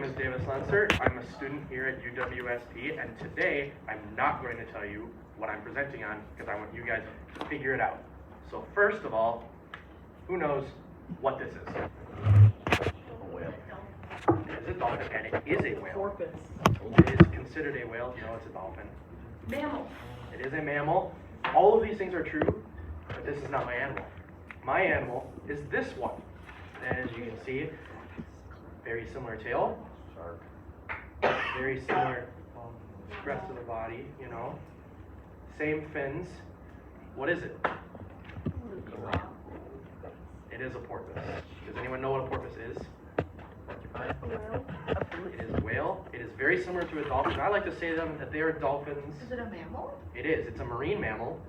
is Davis Lenser. I'm a student here at UWSP, and today I'm not going to tell you what I'm presenting on because I want you guys to figure it out. So first of all, who knows what this is? A whale. It is a dolphin, and it is a whale. Porpoise. It is considered a whale. No, it's a dolphin. Mammal. It is a mammal. All of these things are true, but this is not my animal. My animal is this one. And as you can see, very similar tail, Shark. very similar rest of the body, you know. Same fins. What is it? It is a porpoise. Does anyone know what a porpoise is? It is a whale. It is very similar to a dolphin. I like to say to them that they are dolphins. Is it a mammal? It is. It's a marine mammal.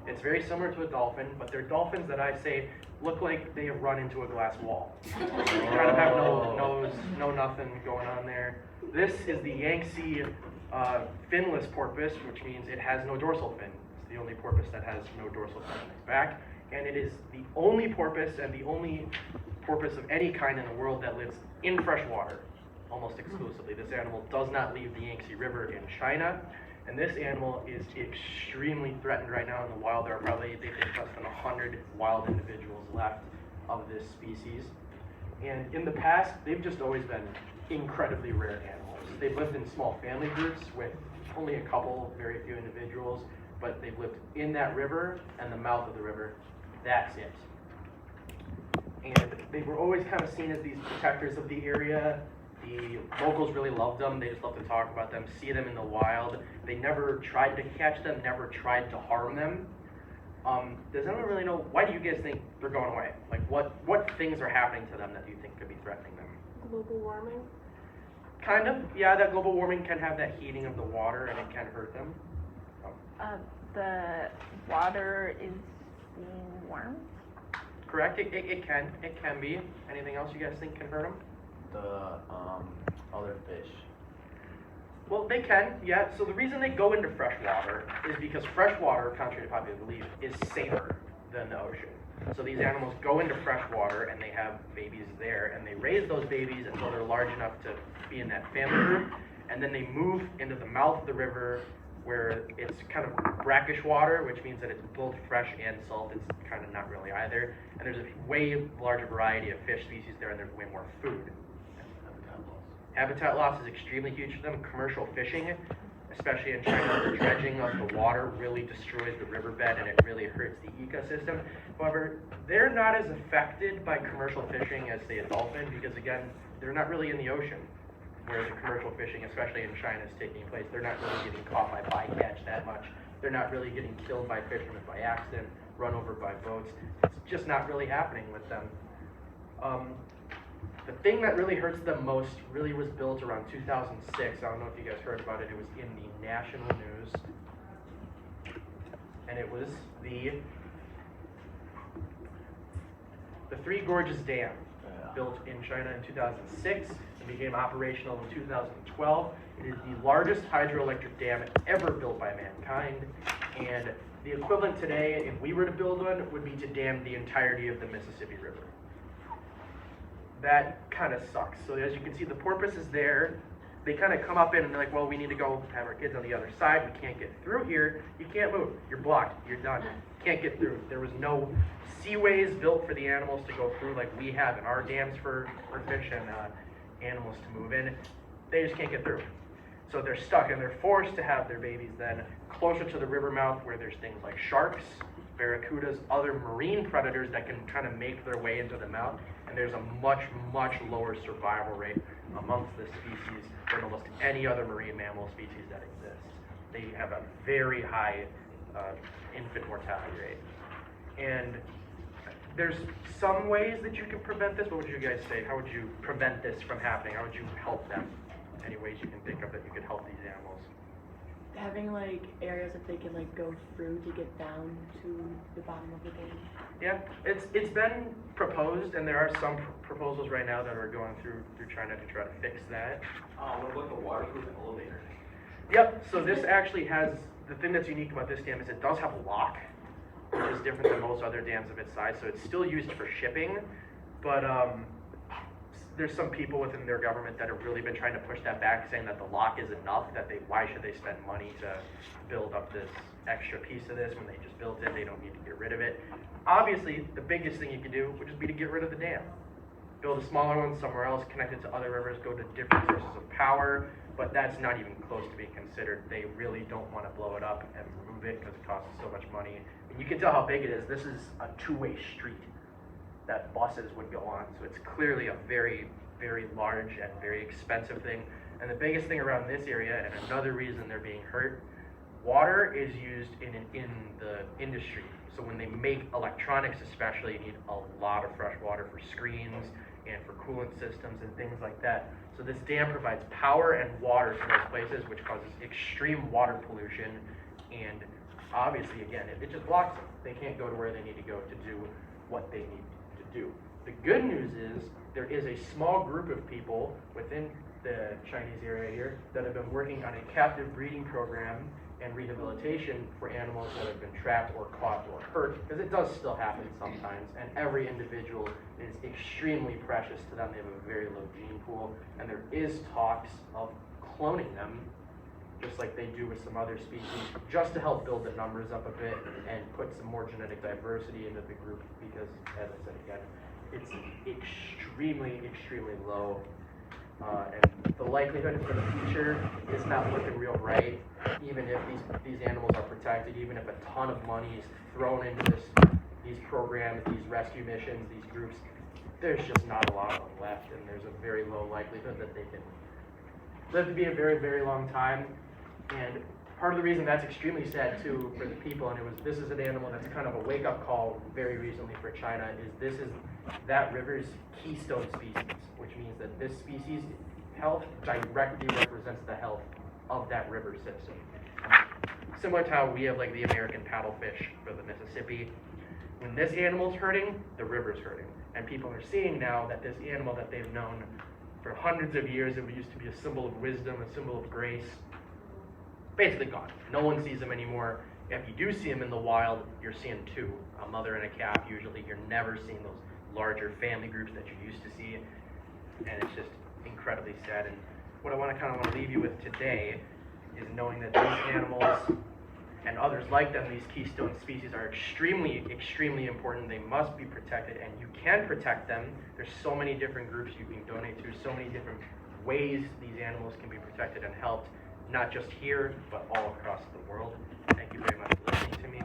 It's very similar to a dolphin, but they're dolphins that I say look like they have run into a glass wall. Kind of have no nose, no nothing going on there. This is the Yangtze finless porpoise, which means it has no dorsal fin. It's the only porpoise that has no dorsal fin on its back. And it is the only porpoise and the only porpoise of any kind in the world that lives in fresh water, almost exclusively. This animal does not leave the Yangtze River in China. And this animal is extremely threatened right now in the wild. There are probably, they think, less than 100 wild individuals left of this species. And in the past, they've just always been incredibly rare animals. They've lived in small family groups with only a couple, very few individuals, but they've lived in that river and the mouth of the river. That's it. And they were always kind of seen as these protectors of the area. The locals really loved them. They just love to talk about them, see them in the wild. They never tried to catch them, never tried to harm them. Does anyone really know, why do you guys think they're going away? Like what things are happening to them that you think could be threatening them? Global warming? Kind of, yeah, that global warming can have that heating of the water and it can hurt them. The water is being warmed? Correct, it can be. Anything else you guys think can hurt them? The other fish. Well, they can, yeah. So the reason they go into fresh water is because fresh water, contrary to popular belief, is safer than the ocean. So these animals go into fresh water and they have babies there, and they raise those babies until they're large enough to be in that family group, and then they move into the mouth of the river where it's kind of brackish water, which means that it's both fresh and salt. It's kind of not really either. And there's a way larger variety of fish species there, and there's way more food. Habitat loss is extremely huge for them. Commercial fishing, especially in China, the dredging of the water really destroys the riverbed and it really hurts the ecosystem. However, they're not as affected by commercial fishing as, say, a dolphin, because again, they're not really in the ocean where the commercial fishing, especially in China, is taking place. They're not really getting caught by bycatch that much. They're not really getting killed by fishermen by accident, run over by boats. It's just not really happening with them. The thing that really hurts them most really was built around 2006. I don't know if you guys heard about it. It was in the national news. And it was the Three Gorges Dam, built in China in 2006 and became operational in 2012. It is the largest hydroelectric dam ever built by mankind. And the equivalent today, if we were to build one, would be to dam the entirety of the Mississippi River. That kind of sucks. So as you can see, the porpoise is there. They kind of come up in and they're like, well, we need to go have our kids on the other side. We can't get through here. You can't move. You're blocked. You're done. Can't get through. There was no seaways built for the animals to go through like we have in our dams for fish and animals to move in. They just can't get through. So they're stuck, and they're forced to have their babies then closer to the river mouth where there's things like sharks, barracudas, other marine predators that can kind of make their way into the mouth. And there's a much, much lower survival rate amongst this species than almost any other marine mammal species that exists. They have a very high infant mortality rate. And there's some ways that you can prevent this. What would you guys say? How would you prevent this from happening? How would you help them? Any ways you can think of that you could help these animals? Having like areas that they can like go through to get down to the bottom of the dam. Yeah, it's been proposed, and there are some proposals right now that are going through China to try to fix that. What about the waterproof elevator? Yep, so this actually has, the thing that's unique about this dam is it does have a lock, which is different than most other dams of its size, so it's still used for shipping, but there's some people within their government that have really been trying to push that back, saying that the lock is enough, why should they spend money to build up this extra piece of this when they just built it, they don't need to get rid of it. Obviously, the biggest thing you could do would just be to get rid of the dam. Build a smaller one somewhere else, connect it to other rivers, go to different sources of power, but that's not even close to being considered. They really don't want to blow it up and remove it because it costs so much money. And you can tell how big it is. This is a two-way street that buses would go on. So it's clearly a very, very large and very expensive thing. And the biggest thing around this area, and another reason they're being hurt, water is used in the industry. So when they make electronics especially, you need a lot of fresh water for screens and for coolant systems and things like that. So this dam provides power and water to those places, which causes extreme water pollution. And obviously, again, it just blocks them. They can't go to where they need to go to do what they need to do. The good news is there is a small group of people within the Chinese area here that have been working on a captive breeding program and rehabilitation for animals that have been trapped or caught or hurt, because it does still happen sometimes, and every individual is extremely precious to them. They have a very low gene pool, and there is talks of cloning them, just like they do with some other species, just to help build the numbers up a bit and put some more genetic diversity into the group, because, as I said again, it's extremely, extremely low. And the likelihood for the future is not looking real bright, even if these animals are protected, even if a ton of money is thrown into these programs, these rescue missions, these groups, there's just not a lot of them left, and there's a very low likelihood that they can live to be a very, very long time. And part of the reason that's extremely sad too for the people, and this is an animal that's kind of a wake-up call very recently for China, is this is that river's keystone species, which means that this species' health directly represents the health of that river system. Similar to how we have like the American paddlefish for the Mississippi. When this animal's hurting, the river's hurting. And people are seeing now that this animal that they've known for hundreds of years, it used to be a symbol of wisdom, a symbol of grace, basically gone. No one sees them anymore. If you do see them in the wild, you're seeing two, a mother and a calf usually. You're never seeing those larger family groups that you used to see, and it's just incredibly sad. And what I want to leave you with today is knowing that these animals and others like them, these keystone species, are extremely, extremely important. They must be protected, and you can protect them. There's so many different groups you can donate to, so many different ways these animals can be protected and helped, not just here, but all across the world. Thank you very much for listening to me.